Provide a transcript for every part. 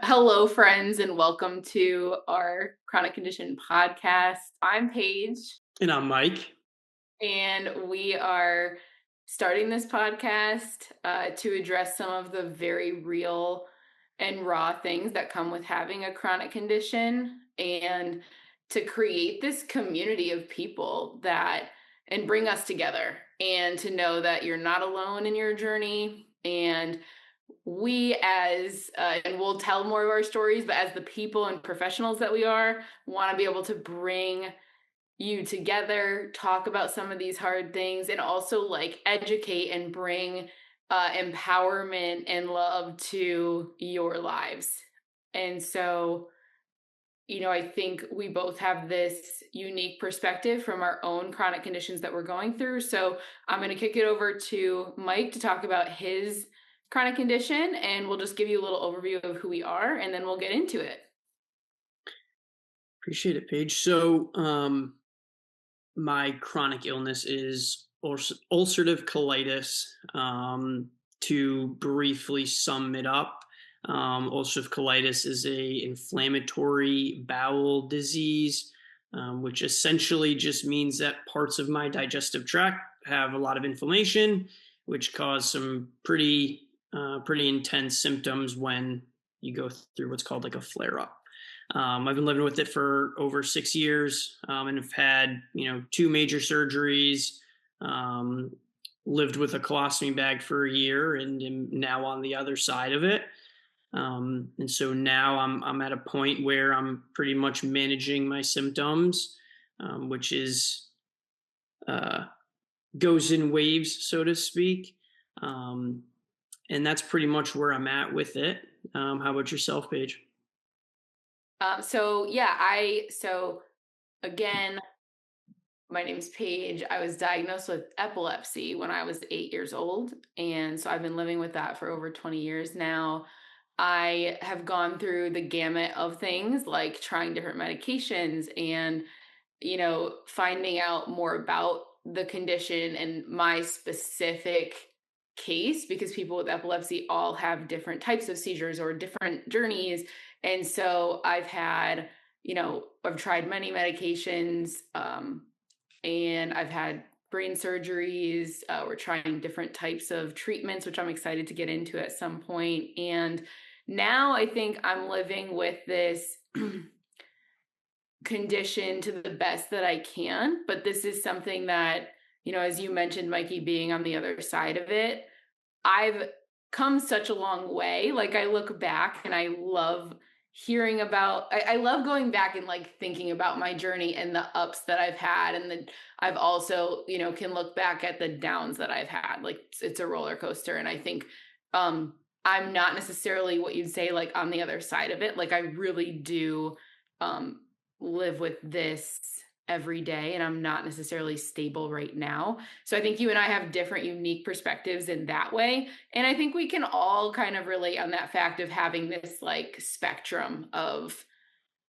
Hello, friends, and welcome to our chronic condition podcast. I'm Paige, And I'm Mike. and we are starting this podcast to address some of the very real and raw things that come with having a chronic condition and to create this community of people that and bring us together and to know that you're not alone in your journey and we and we'll tell more of our stories, but as the people and professionals that we are, want to be able to bring you together, talk about some of these hard things, and also like educate and bring empowerment and love to your lives. And so, I think we both have this unique perspective from our own chronic conditions that we're going through. So I'm going to kick it over to Mike to talk about his chronic condition, and we'll just give you a little overview of who we are, and then we'll get into it. Appreciate it, Paige. So, my chronic illness is ulcerative colitis. To briefly sum it up, ulcerative colitis is a inflammatory bowel disease, which essentially just means that parts of my digestive tract have a lot of inflammation, which cause some pretty intense symptoms when you go through what's called like a flare up. I've been living with it for over 6 years, and have had, two major surgeries, um, lived with a colostomy bag for a year, and am now on the other side of it. And so now I'm at a point where I'm pretty much managing my symptoms, which is uh, goes in waves, so to speak. Um, and that's pretty much where I'm at with it. How about yourself, Paige? So again, my name's Paige. I was diagnosed with epilepsy when I was 8 years old, and so I've been living with that for over 20 years now. I have gone through the gamut of things like trying different medications and finding out more about the condition and my specific case because people with epilepsy all have different types of seizures or different journeys. And so I've tried many medications, and I've had brain surgeries. We're trying different types of treatments, which I'm excited to get into at some point. And now I think I'm living with this condition to the best that I can. But this is something that, as you mentioned, Mikey, being on the other side of it, I've come such a long way. Like I look back and I love I love going back and like thinking about my journey and the ups that I've had. And then I've also, can look back at the downs that I've had. Like it's a roller coaster. And I think I'm not necessarily what you'd say like on the other side of it. Like I really do um live with this every day and I'm not necessarily stable right now. So I think you and I have different unique perspectives in that way. And I think we can all kind of relate on that fact of having this like spectrum of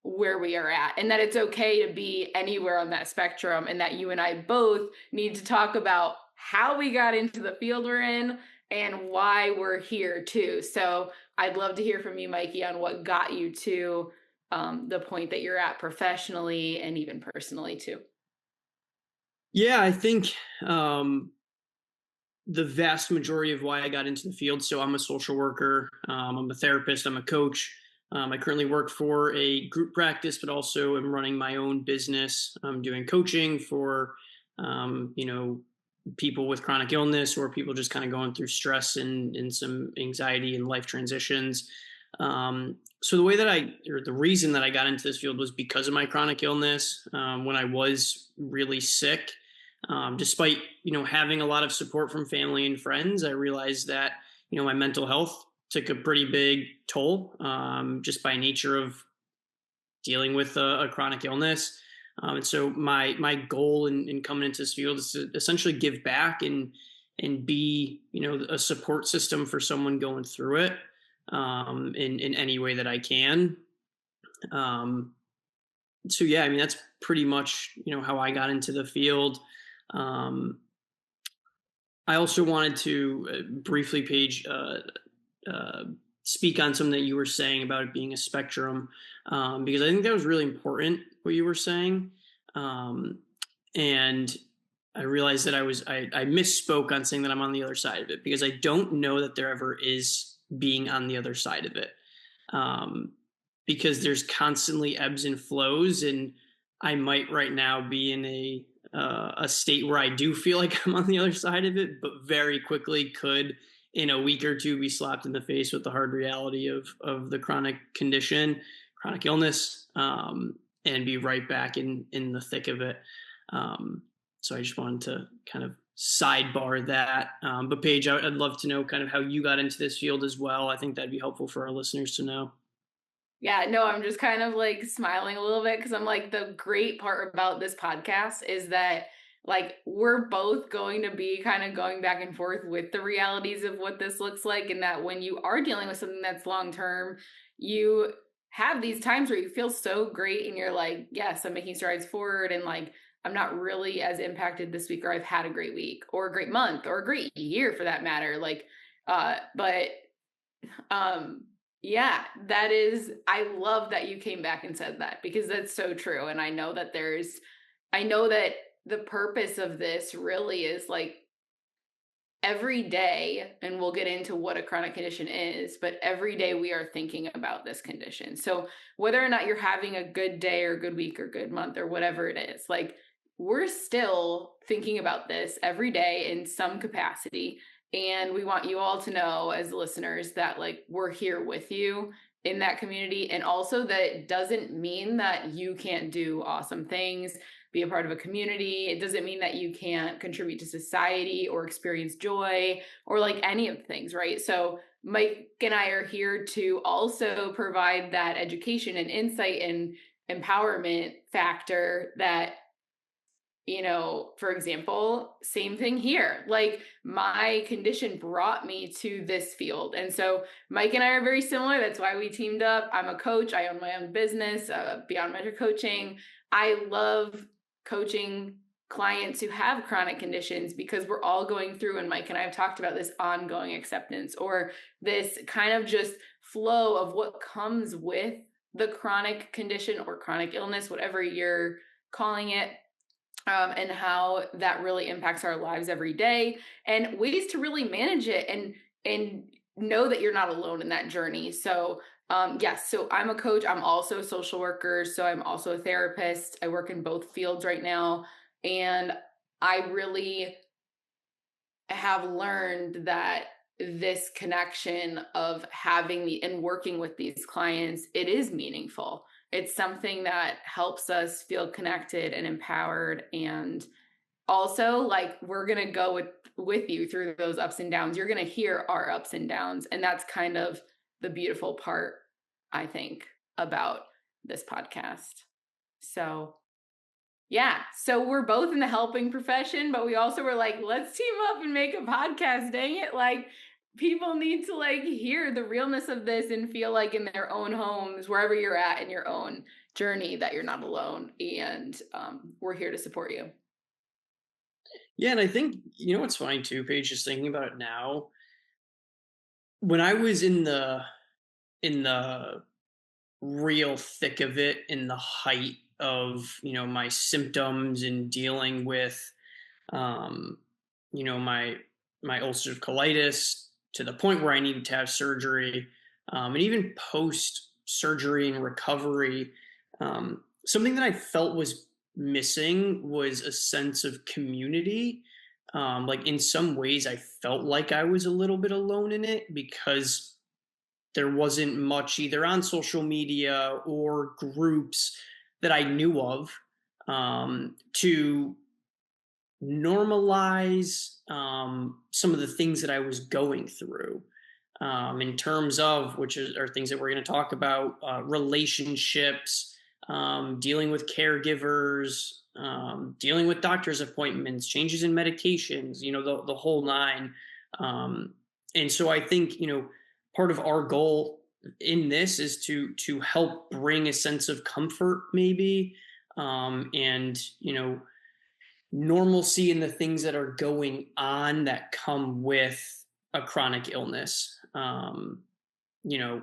where we are at and that it's okay to be anywhere on that spectrum and that you and I both need to talk about how we got into the field we're in and why we're here too. So I'd love to hear from you, Mikey, on what got you to the point that you're at professionally and even personally too. Yeah, I think the vast majority of why I got into the field. So I'm a social worker, I'm a therapist, I'm a coach. I currently work for a group practice, but also am running my own business. I'm doing coaching for, people with chronic illness or people just kind of going through stress and some anxiety and life transitions. So the reason that I got into this field was because of my chronic illness. When I was really sick, despite having a lot of support from family and friends, I realized that my mental health took a pretty big toll, just by nature of dealing with a chronic illness. And so my goal in coming into this field is to essentially give back and be a support system for someone going through it, in any way that I can. Um, so yeah, I mean that's pretty much how I got into the field. Um, I also wanted to briefly, Paige, speak on something that you were saying about it being a spectrum, because I think that was really important what you were saying. Um, and I realized that I misspoke on saying that I'm on the other side of it, because I don't know that there ever is being on the other side of it. Um, because there's constantly ebbs and flows, and I might right now be in a state where I do feel like I'm on the other side of it, but very quickly could in a week or two be slapped in the face with the hard reality of the chronic condition, chronic illness, and be right back in the thick of it. So I just wanted to kind of sidebar that. But Paige, I'd love to know kind of how you got into this field as well. I think that'd be helpful for our listeners to know. Yeah, no, I'm just kind of like smiling a little bit because I'm like, the great part about this podcast is that like we're both going to be kind of going back and forth with the realities of what this looks like. And that when you are dealing with something that's long term, you have these times where you feel so great and you're like, yes, I'm making strides forward. And like, I'm not really as impacted this week, or I've had a great week or a great month or a great year for that matter. Like, but um, yeah, that is, I love that you came back and said that because that's so true. And I know that the purpose of this really is like every day, and we'll get into what a chronic condition is, but every day we are thinking about this condition. So whether or not you're having a good day or a good week or good month or whatever it is, like we're still thinking about this every day in some capacity. And we want you all to know as listeners that like we're here with you in that community. And also that it doesn't mean that you can't do awesome things, be a part of a community. It doesn't mean that you can't contribute to society or experience joy or like any of the things, right? So Mike and I are here to also provide that education and insight and empowerment factor that, you know, for example, same thing here. Like my condition brought me to this field. And so Mike and I are very similar. That's why we teamed up. I'm a coach. I own my own business, Beyond Measure Coaching. I love coaching clients who have chronic conditions because we're all going through, and Mike and I have talked about this ongoing acceptance or this kind of just flow of what comes with the chronic condition or chronic illness, whatever you're calling it. And how that really impacts our lives every day, and ways to really manage it and know that you're not alone in that journey. So yes, so I'm a coach. I'm also a social worker. So I'm also a therapist. I work in both fields right now. And I really have learned that this connection of having the and working with these clients, it is meaningful. It's something that helps us feel connected and empowered. And also like we're going to go with you through those ups and downs. You're going to hear our ups and downs. And that's kind of the beautiful part, I think, about this podcast. So yeah. So we're both in the helping profession, but we also were like, let's team up and make a podcast. Dang it. Like people need to like hear the realness of this and feel like in their own homes, wherever you're at in your own journey, that you're not alone. And we're here to support you. Yeah, and I think you know what's funny too, Paige, just thinking about it now. When I was in the real thick of it, in the height of my symptoms and dealing with um, my ulcerative colitis to the point where I needed to have surgery, and even post surgery and recovery, something that I felt was missing was a sense of community. Like in some ways, I felt like I was a little bit alone in it because there wasn't much either on social media or groups that I knew of to normalize some of the things that I was going through, in terms of are things that we're going to talk about, relationships, dealing with caregivers, dealing with doctor's appointments, changes in medications, the whole nine. And so I think, part of our goal in this is to help bring a sense of comfort maybe, and normalcy in the things that are going on that come with a chronic illness. you know,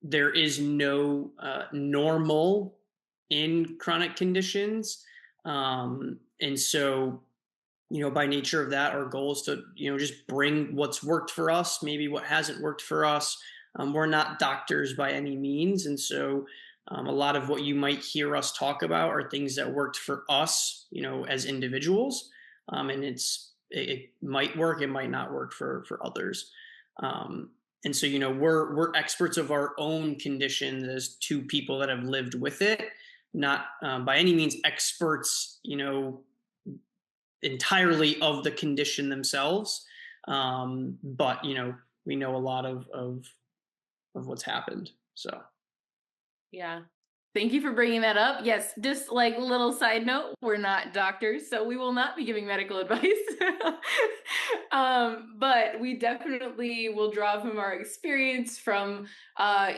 there is no normal in chronic conditions. And so, by nature of that, our goal is to, just bring what's worked for us, maybe what hasn't worked for us. We're not doctors by any means. And so, a lot of what you might hear us talk about are things that worked for us, as individuals. And it might work, it might not work for others. Um, and so, we're experts of our own conditions as two people that have lived with it, not by any means experts, entirely of the condition themselves. But we know a lot of what's happened. So Yeah. Thank you for bringing that up. Yes, just like a little side note, we're not doctors, so we will not be giving medical advice. But we definitely will draw from our experience, from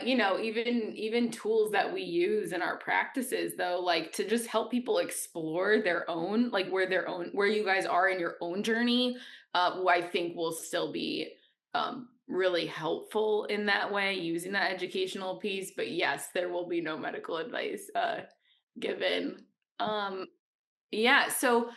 even tools that we use in our practices, though, like to just help people explore their own, like where you guys are in your own journey. Who I think will still be really helpful in that way, using that educational piece. But yes, there will be no medical advice given. Um, yeah, so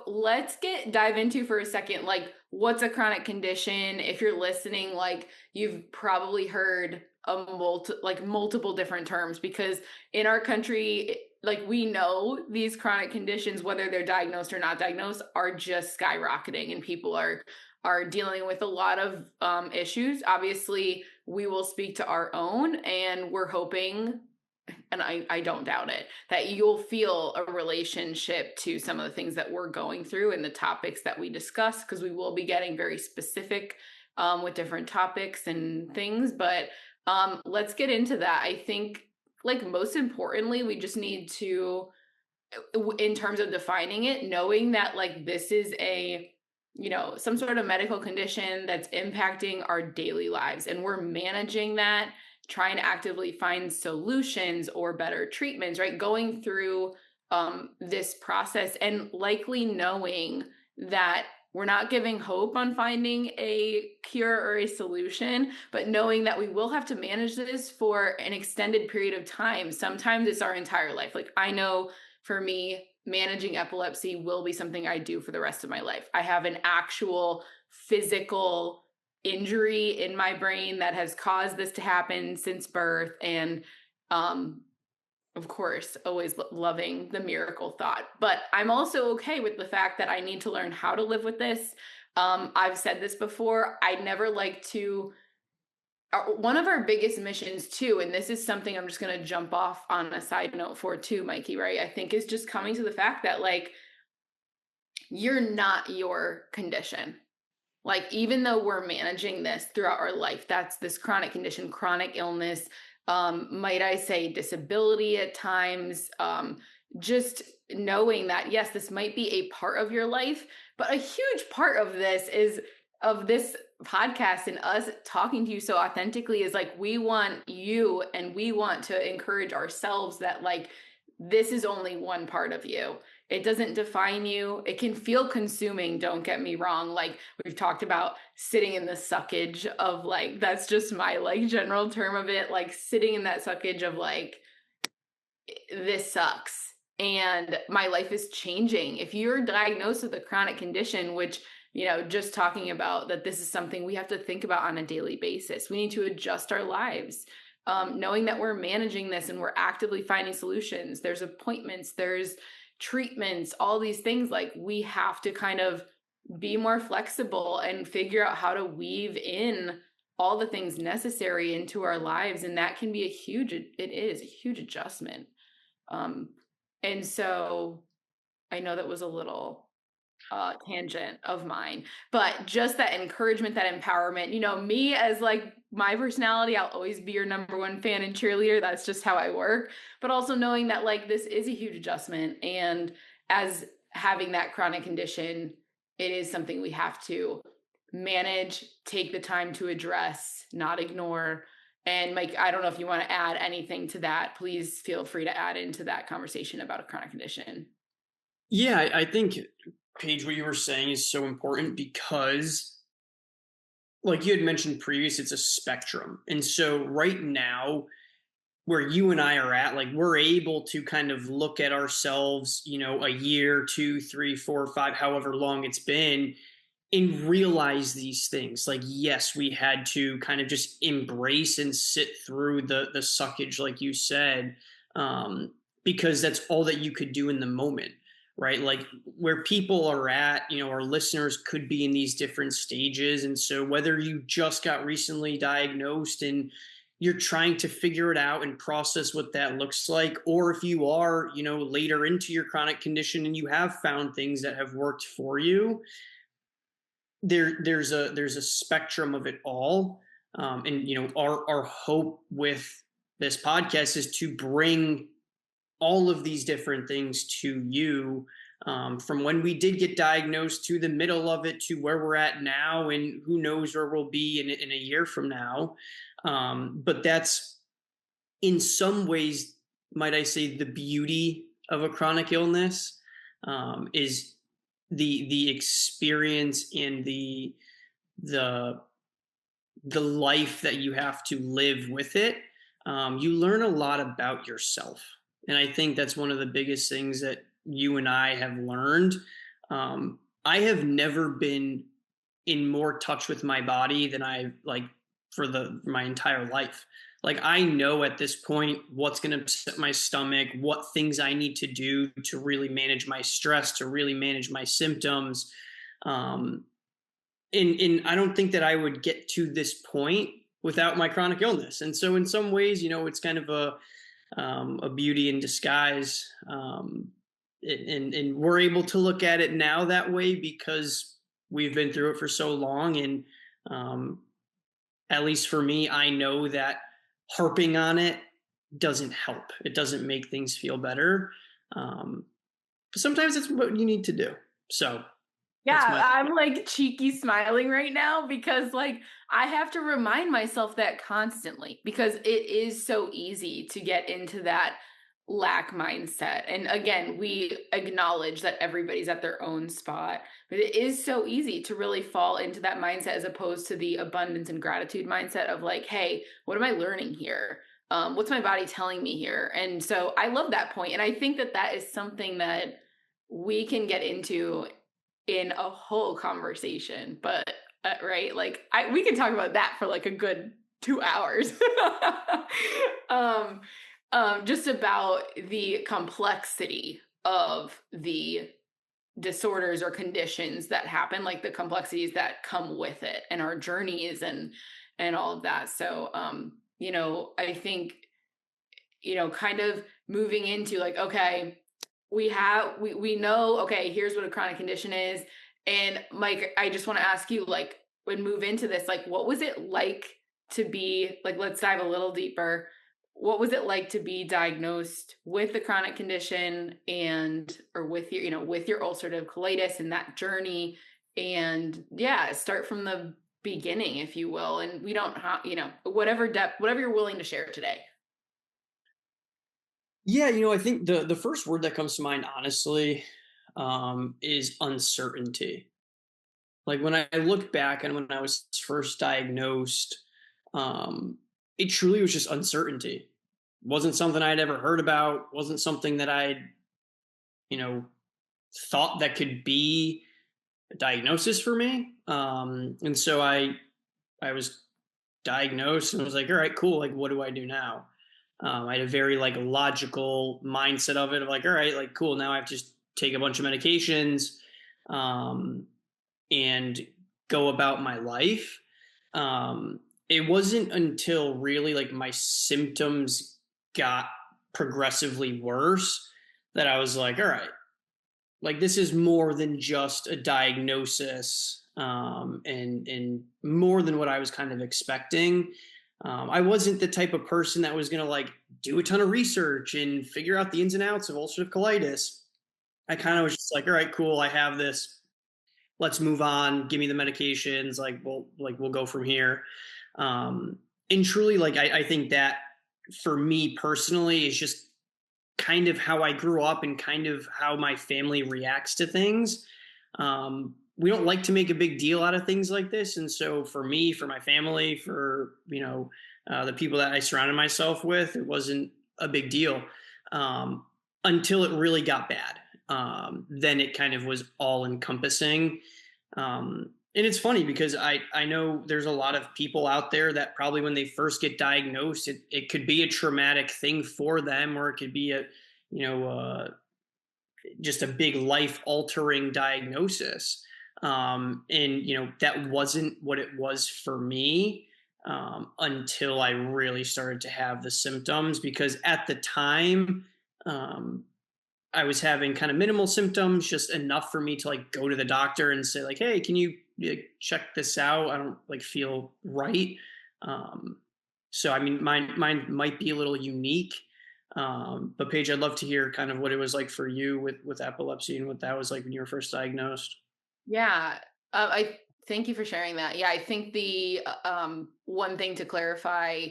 let's dive into for a second, like what's a chronic condition. If you're listening, like you've probably heard multiple different terms, because in our country, like we know these chronic conditions, whether they're diagnosed or not diagnosed, are just skyrocketing, and people are dealing with a lot of issues. Obviously, we will speak to our own, and we're hoping, and I don't doubt it, that you'll feel a relationship to some of the things that we're going through and the topics that we discuss, because we will be getting very specific with different topics and things. But let's get into that. I think, like, most importantly, we just need to, in terms of defining it, knowing that like this is some sort of medical condition that's impacting our daily lives, and we're managing that, trying to actively find solutions or better treatments, right? Going through this process, and likely knowing that we're not giving hope on finding a cure or a solution, but knowing that we will have to manage this for an extended period of time. Sometimes it's our entire life. Like, I know for me, managing epilepsy will be something I do for the rest of my life. I have an actual physical injury in my brain that has caused this to happen since birth. And of course, always loving the miracle thought. But I'm also okay with the fact that I need to learn how to live with this. I've said this before. I'd never like to. One of our biggest missions too, and this is something I'm just going to jump off on a side note for too, Mikey, right? I think is just coming to the fact that, like, you're not your condition. Like, even though we're managing this throughout our life, that's this chronic condition, chronic illness, might I say disability at times, just knowing that, yes, this might be a part of your life, but a huge part of this podcast and us talking to you so authentically is like, we want you, and we want to encourage ourselves that, like, this is only one part of you. It doesn't define you. It can feel consuming, don't get me wrong. Like, we've talked about sitting in the suckage of, like, that's just my like general term of it, like sitting in that suckage of like, this sucks and my life is changing. If you're diagnosed with a chronic condition, which, just talking about that, this is something we have to think about on a daily basis. We need to adjust our lives. Knowing that we're managing this and we're actively finding solutions. There's appointments, there's treatments, all these things. Like, we have to kind of be more flexible and figure out how to weave in all the things necessary into our lives. And that can be it is a huge adjustment. And so I know that was a little tangent of mine, but just that encouragement, that empowerment, me as like my personality, I'll always be your number one fan and cheerleader. That's just how I work. But also knowing that, like, this is a huge adjustment, and as having that chronic condition, it is something we have to manage, take the time to address, not ignore. And Mike, I don't know if you want to add anything to that. Please feel free to add into that conversation about a chronic condition. Yeah, I think, Paige, what you were saying is so important, because like you had mentioned previous, it's a spectrum. And so right now, where you and I are at, like we're able to kind of look at ourselves, a year, 2, 3, 4, 5, however long it's been, and realize these things. Like, yes, we had to kind of just embrace and sit through the suckage, like you said, because that's all that you could do in the moment, right? Like where people are at, our listeners could be in these different stages. And so whether you just got recently diagnosed and you're trying to figure it out and process what that looks like, or if you are, later into your chronic condition and you have found things that have worked for you, there's a spectrum of it all. And our hope with this podcast is to bring all of these different things to you, from when we did get diagnosed to the middle of it to where we're at now, and who knows where we'll be in a year from now. But that's, in some ways, might I say, the beauty of a chronic illness, is the experience and the the life that you have to live with it. You learn a lot about yourself, and I think that's one of the biggest things that you and I have learned. I have never been in more touch with my body than I like for my entire life. Like I know at this point what's going to upset my stomach, what things I need to do to really manage my stress, to really manage my symptoms. Um, and I don't think that I would get to this point without my chronic illness. And so in some ways, it's kind of a beauty in disguise. And we're able to look at it now that way because we've been through it for so long. And um, at least for me, I know that harping on it doesn't help. It doesn't make things feel better. But sometimes it's what you need to do. So that's Yeah, my. I'm like cheeky smiling right now because like I have to remind myself that constantly because it is so easy to get into that lack mindset. And again, we acknowledge that everybody's at their own spot, but it is so easy to really fall into that mindset as opposed to the abundance and gratitude mindset of like, hey, what am I learning here? What's my body telling me here? And so I love that point. And I think that that is something that we can get into in a whole conversation, but right, like we can talk about that for like a good 2 hours. um just about the complexity of the disorders or conditions that happen, like the complexities that come with it and our journeys and all of that. So I think kind of moving into like, okay, we know, okay, here's what a chronic condition is. And Mike, I just want to ask you, like, when move into this, like, what was it like to be like, let's dive a little deeper. What was it like to be diagnosed with the chronic condition and or with your, with your ulcerative colitis and that journey? And yeah, start from the beginning, if you will. And we don't have, whatever depth, whatever you're willing to share today. Yeah, I think the first word that comes to mind, honestly, is uncertainty. Like when I look back and when I was first diagnosed, um, it truly was just uncertainty. Wasn't something I'd ever heard about. Wasn't something that I'd, you know, thought that could be a diagnosis for me. And so I was diagnosed and was like, all right, cool. Like, what do I do now? I had a very like logical mindset of it of like, all right, like cool. Now I have to just take a bunch of medications, um, and go about my life. It wasn't until really like my symptoms got progressively worse that I was like, all right, like this is more than just a diagnosis, and more than what I was kind of expecting. I wasn't the type of person that was going to like do a ton of research and figure out the ins and outs of ulcerative colitis. I kind of was just like, all right, cool, I have this. Let's move on. Give me the medications. We'll go from here. Um, and truly, like I think that for me personally is just kind of how I grew up and kind of how my family reacts to things. we don't like to make a big deal out of things like this. And so for me, for my family, for, the people that I surrounded myself with, it wasn't a big deal, um, until it really got bad. Then it kind of was all encompassing. And it's funny because I know there's a lot of people out there that probably when they first get diagnosed, it could be a traumatic thing for them, or it could be you know, uh, just a big life altering diagnosis. And that wasn't what it was for me, until I really started to have the symptoms, because at the time, um, I was having kind of minimal symptoms, just enough for me to like go to the doctor and say like, "Hey, can you check this out? I don't like feel right." Um, so I mean, mine might be a little unique. But Paige, I'd love to hear kind of what it was like for you with epilepsy and what that was like when you were first diagnosed. Yeah. I thank you for sharing that. Yeah, I think the one thing to clarify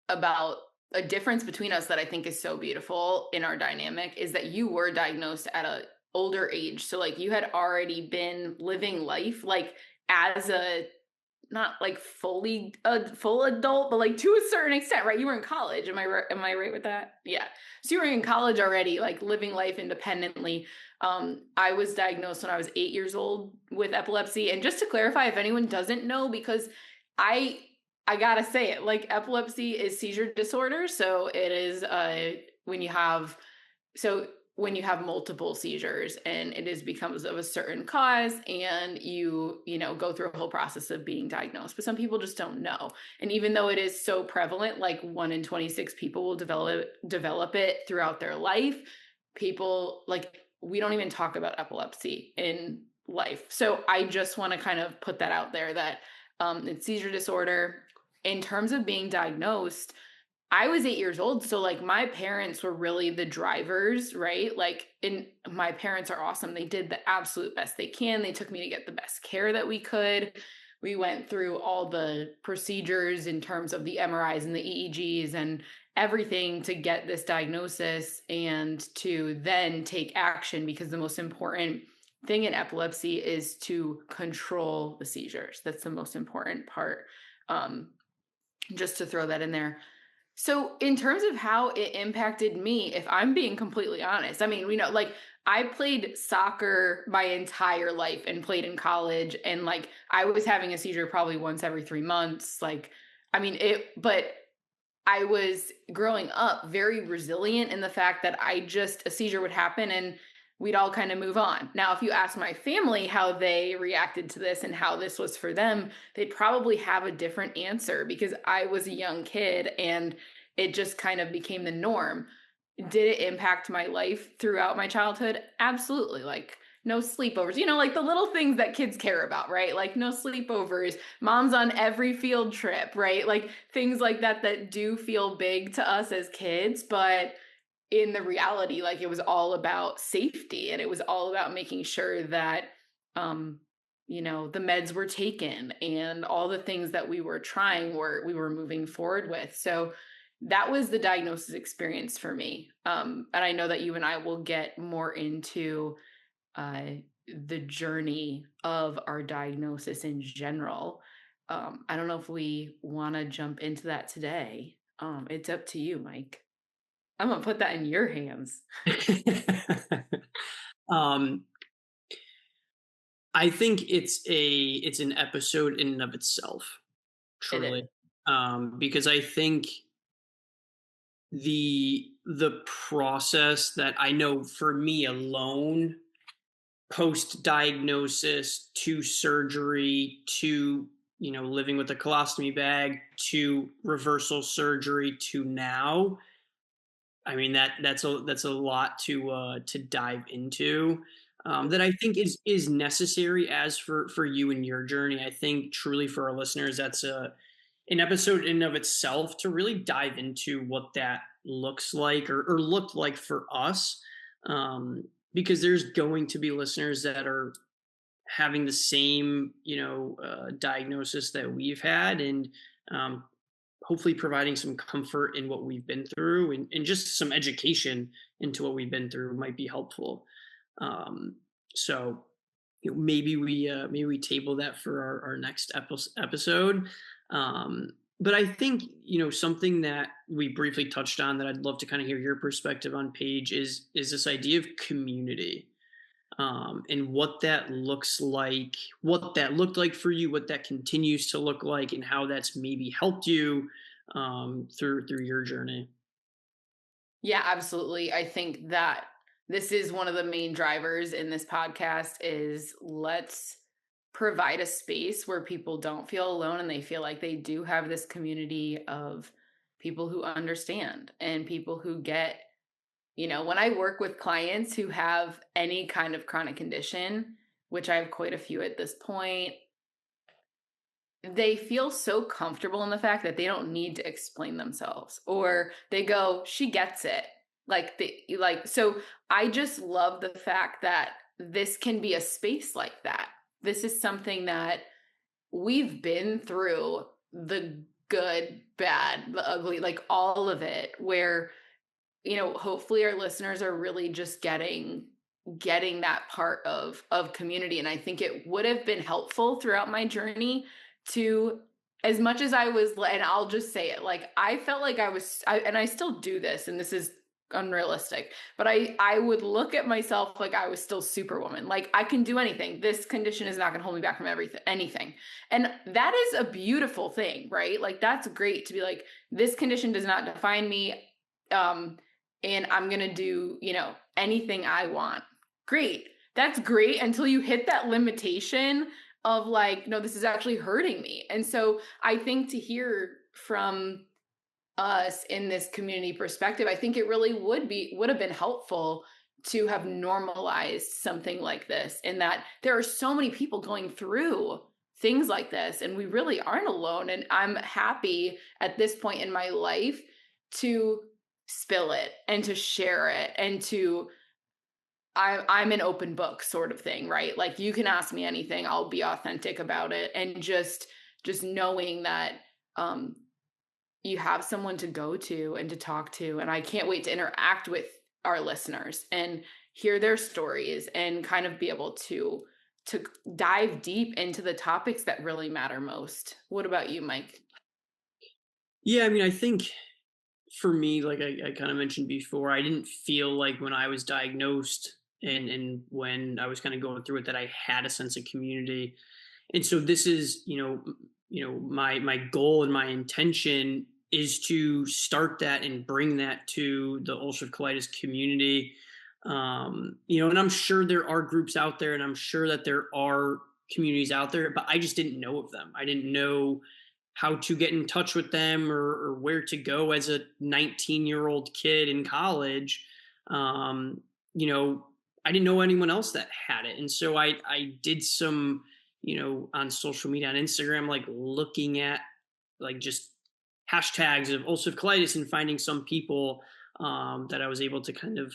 about a difference between us that I think is so beautiful in our dynamic is that you were diagnosed at a older age. So like you had already been living life like as a not like fully a full adult, but like to a certain extent, right? You were in college. Am I right with that? Yeah. So you were in college already, like living life independently. I was diagnosed when I was 8 years old with epilepsy. And just to clarify, if anyone doesn't know, because I I gotta say it, like epilepsy is seizure disorder. So it is when you have so when you have multiple seizures and it is becomes of a certain cause and you go through a whole process of being diagnosed, but some people just don't know. And even though it is so prevalent, like 1 in 26 people will develop it throughout their life, people like we don't even talk about epilepsy in life. So I just want to kind of put that out there that it's seizure disorder. In terms of being diagnosed, I was 8 years old. So like my parents were really the drivers, right? Like in my parents are awesome. They did the absolute best they can. They took me to get the best care that we could. We went through all the procedures in terms of the MRIs and the EEGs and everything to get this diagnosis and to then take action, because the most important thing in epilepsy is to control the seizures. That's the most important part. Um, just to throw that in there. So, in terms of how it impacted me, if I'm being completely honest, I mean, we know, like, I played soccer my entire life and played in college, and like, I was having a seizure probably once every 3 months. Like, I mean, but I was growing up very resilient in the fact that a seizure would happen and we'd all kind of move on. Now, if you ask my family how they reacted to this and how this was for them, they'd probably have a different answer because I was a young kid and it just kind of became the norm. Did it impact my life throughout my childhood? Absolutely. Like, no sleepovers, like the little things that kids care about, right? Like, no sleepovers, mom's on every field trip, right? Like, things like that that do feel big to us as kids. But in the reality, like, it was all about safety and it was all about making sure that, um, the meds were taken and all the things that we were trying we were moving forward with. So, that was the diagnosis experience for me. And I know that you and I will get more into uh, the journey of our diagnosis in general. I don't know if we want to jump into that today. It's up to you, Mike. I'm gonna put that in your hands. um, I think it's an episode in and of itself, It truly, is. because I think the process that I know for me alone, post diagnosis to surgery to living with a colostomy bag to reversal surgery to now, I mean that's a lot to dive into, that I think is necessary. As for you and your journey, I think truly for our listeners, that's an episode in and of itself to really dive into what that looks like, or looked like for us, um, because there's going to be listeners that are having the same diagnosis that we've had, and um, hopefully providing some comfort in what we've been through, and just some education into what we've been through might be helpful. um, so maybe we table that for our next episode. Um, but I think something that we briefly touched on that I'd love to kind of hear your perspective on, Paige, is this idea of community, and what that looks like, what that looked like for you, what that continues to look like, and how that's maybe helped you through your journey. Yeah, absolutely. I think that this is one of the main drivers in this podcast is let's provide a space where people don't feel alone and they feel like they do have this community of people who understand and people who get, when I work with clients who have any kind of chronic condition, which I have quite a few at this point, they feel so comfortable in the fact that they don't need to explain themselves, or they go, she gets it. So I just love the fact that this can be a space like that. This is something that we've been through, the good, bad, the ugly, like all of it, where hopefully our listeners are really just getting that part of community. And I think it would have been helpful throughout my journey to, as much as I was, and I'll just say it, like I felt like and I still do this, and this is unrealistic, but I would look at myself like I was still superwoman, like I can do anything, this condition is not going to hold me back from anything. And that is a beautiful thing, right? Like that's great to be like, this condition does not define me, and I'm going to do anything I want. Great. That's great until you hit that limitation of like, no, this is actually hurting me. And so I think to hear from us in this community perspective, I think it really would have been helpful to have normalized something like this, in that there are so many people going through things like this and we really aren't alone. And I'm happy at this point in my life to spill it and to share it and to, I'm an open book sort of thing, right? Like you can ask me anything, I'll be authentic about it. And just knowing that you have someone to go to and to talk to. And I can't wait to interact with our listeners and hear their stories and kind of be able to dive deep into the topics that really matter most. What about you, Mike? Yeah, I mean, I think for me, like I kind of mentioned before, I didn't feel like when I was diagnosed and when I was kind of going through it that I had a sense of community. And so this is, my goal and my intention is to start that and bring that to the ulcerative colitis community. And I'm sure there are groups out there, and I'm sure that there are communities out there, but I just didn't know of them. I didn't know how to get in touch with them, or where to go as a 19-year-old kid in college. Um, you know, I didn't know anyone else that had it. And so I did some, on social media, on Instagram, like looking at like just hashtags of ulcerative colitis and finding some people that I was able to kind of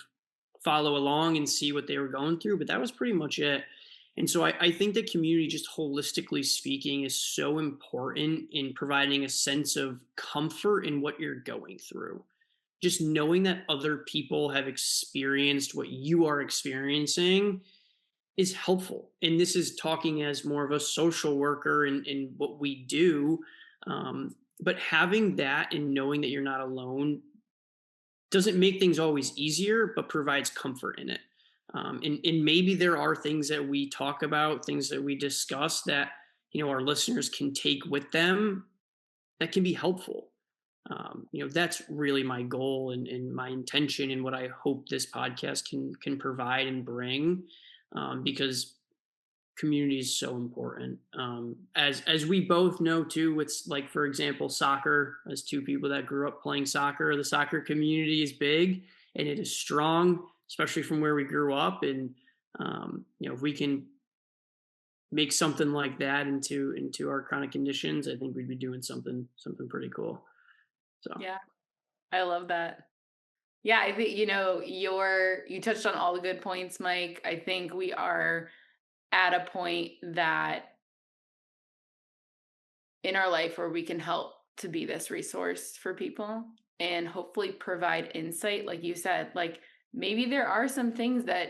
follow along and see what they were going through. But that was pretty much it. And so I think the community, just holistically speaking, is so important in providing a sense of comfort in what you're going through. Just knowing that other people have experienced what you are experiencing is helpful. And this is talking as more of a social worker in what we do. But having that and knowing that you're not alone doesn't make things always easier, but provides comfort in it. And maybe there are things that we talk about, things that we discuss that our listeners can take with them that can be helpful. That's really my goal and my intention, and what I hope this podcast can provide and bring, because community is so important. As we both know too, with, like, for example, soccer, as two people that grew up playing soccer, the soccer community is big and it is strong, especially from where we grew up. And if we can make something like that into our chronic conditions, I think we'd be doing something pretty cool. So Yeah, I love that. Yeah, I think you touched on all the good points, Mike. I think we are at a point that in our life where we can help to be this resource for people and hopefully provide insight, like you said. Like maybe there are some things that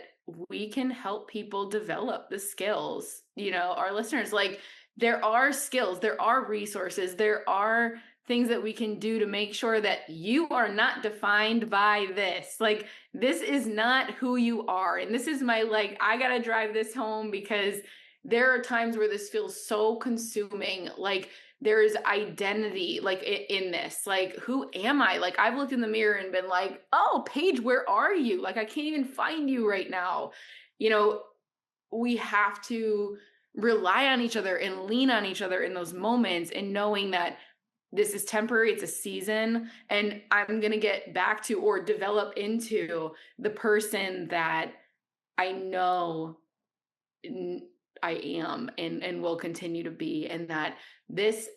we can help people develop the skills. Our listeners, like, there are skills, there are resources, there are things that we can do to make sure that you are not defined by this. Like, this is not who you are. And this is my, like, I got to drive this home because there are times where this feels so consuming. Like, there's identity, like, in this, like, who am I? Like, I've looked in the mirror and been like, oh, Paige, where are you? Like, I can't even find you right now. you know we have to rely on each other and lean on each other in those moments, and knowing that this is temporary, it's a season, and I'm going to get back to or develop into the person that I know I am, and will continue to be. And that this,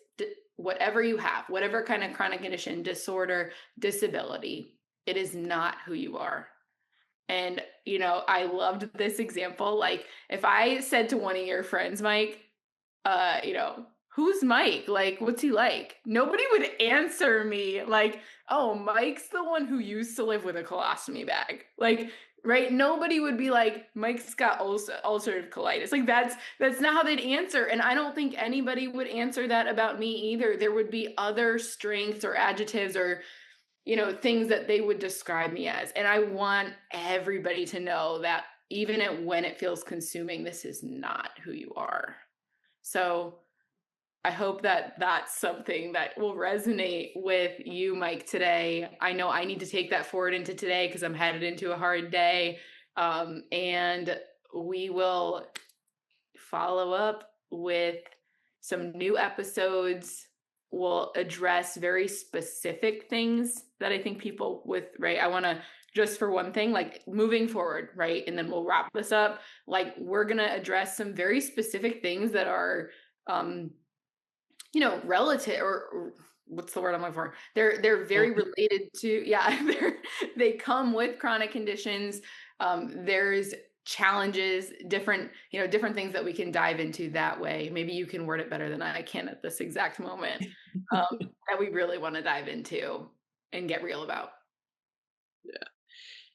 whatever you have, whatever kind of chronic condition, disorder, disability, it is not who you are. And, I loved this example. Like, if I said to one of your friends, Mike, who's Mike? Like, what's he like? Nobody would answer me like, oh, Mike's the one who used to live with a colostomy bag. Like, right? Nobody would be like, Mike's got ulcerative colitis. Like, that's not how they'd answer. And I don't think anybody would answer that about me either. There would be other strengths or adjectives or things that they would describe me as. And I want everybody to know that even when it feels consuming, this is not who you are. So I hope that that's something that will resonate with you, Mike, today. I know I need to take that forward into today because I'm headed into a hard day. And we will follow up with some new episodes. We'll address very specific things that I think people right? I want to, just for one thing, like, moving forward, right? And then we'll wrap this up. Like, we're going to address some very specific things that are, relative, or what's the word I'm looking for? They're very related to, yeah, they come with chronic conditions. There's challenges, different things that we can dive into that way. Maybe you can word it better than I can at this exact moment, that we really want to dive into and get real about. Yeah.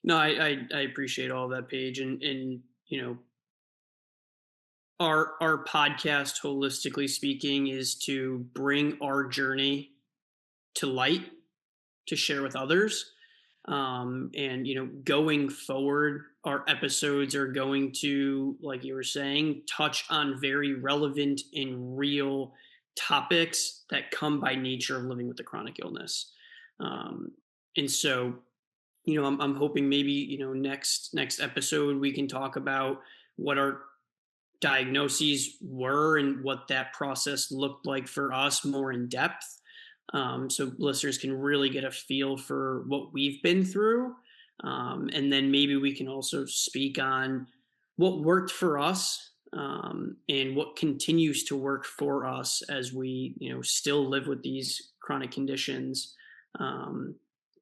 No, I appreciate all that, Paige. And our podcast, holistically speaking, is to bring our journey to light, to share with others. And going forward, our episodes are going to, like you were saying, touch on very relevant and real topics that come by nature of living with the chronic illness. And so, I'm hoping maybe, next episode we can talk about what our diagnoses were and what that process looked like for us more in depth. So listeners can really get a feel for what we've been through. And then maybe we can also speak on what worked for us, and what continues to work for us as we, still live with these chronic conditions.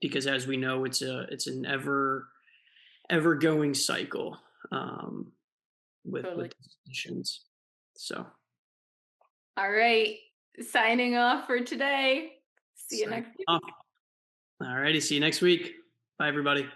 Because as we know, it's an ever going cycle, with these conditions. So, all right, signing off for today. See you next week. All righty, see you next week. Bye, everybody.